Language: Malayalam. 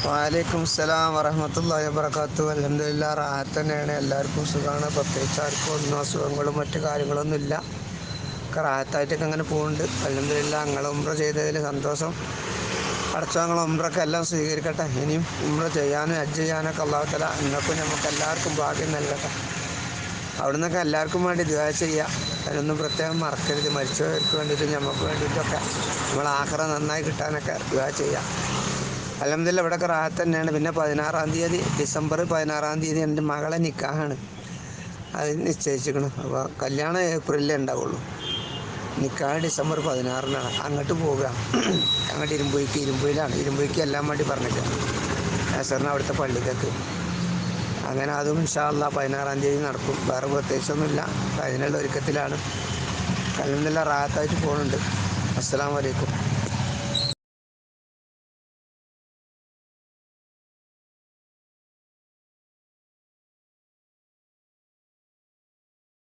വലൈക്കും സ്സലാം വറഹ്മത്തുള്ളാഹി വബറകാതുഹു. അൽഹംദുലില്ലാ, റാഹത്ത് തന്നെയാണ്. എല്ലാവർക്കും സുഖമാണ്. പ്രത്യേകിച്ച് ആർക്കും ഒന്നും അസുഖങ്ങളും മറ്റു കാര്യങ്ങളൊന്നുമില്ല. ഒക്കെ റാഹത്തായിട്ടൊക്കെ അങ്ങനെ പോകുന്നുണ്ട്. അൽഹംദുലില്ലാ, നിങ്ങൾ ഉംറ ചെയ്തതിൽ സന്തോഷം. പടച്ചോൻ നിങ്ങൾ ഉംറയൊക്കെ എല്ലാം സ്വീകരിക്കട്ടെ. ഇനിയും ഉംറ ചെയ്യാനും ഹജ്ജ് ചെയ്യാനൊക്കെ അല്ലാഹു തആല നിങ്ങൾക്കും നമുക്ക് എല്ലാവർക്കും ഭാഗ്യം നൽകട്ടെ. അവിടെ നിന്നൊക്കെ എല്ലാവർക്കും വേണ്ടി ദുആ ചെയ്യുക. അതിനൊന്നും പ്രത്യേകം മറക്കരുത്. മരിച്ചവർക്ക് വേണ്ടിയിട്ടും നമുക്ക് വേണ്ടിയിട്ടൊക്കെ നമ്മൾ ആഖിറ നന്നായി കിട്ടാനൊക്കെ ദുആ ചെയ്യുക. അൽഹംദുലില്ലാ, ഇവിടെയൊക്കെ റാഹത്ത് തന്നെയാണ്. പിന്നെ 16-ാം തീയതി, ഡിസംബർ 16-ാം തീയതി എൻ്റെ മകളെ നിക്കാഹാണ്. അത് നിശ്ചയിച്ചിരിക്കണം. അപ്പോൾ കല്യാണം ഏപ്രിലിലേ ഉണ്ടാവുള്ളൂ. നിക്കാഹ് ഡിസംബർ 16-നാണ്. അങ്ങോട്ട് പോവുക. അങ്ങോട്ട് ഇരുമ്പുയിലാണ്. ഇരുമ്പുയിക്ക് എല്ലാം വേണ്ടി പറഞ്ഞിട്ട് നാസറിന് അവിടുത്തെ പള്ളിക്കൊക്കെ. അങ്ങനെ അതും ഇൻഷാ അല്ലാഹ് 16-ാം തീയതി നടക്കും. വേറെ പ്രത്യേകിച്ചൊന്നുമില്ല. അതിനുള്ള ഒരുക്കത്തിലാണ്. അൽഹംദുലില്ലാ, റാഹത്തായിട്ട് പോകുന്നുണ്ട്. അസ്സലാമു അലൈക്കും.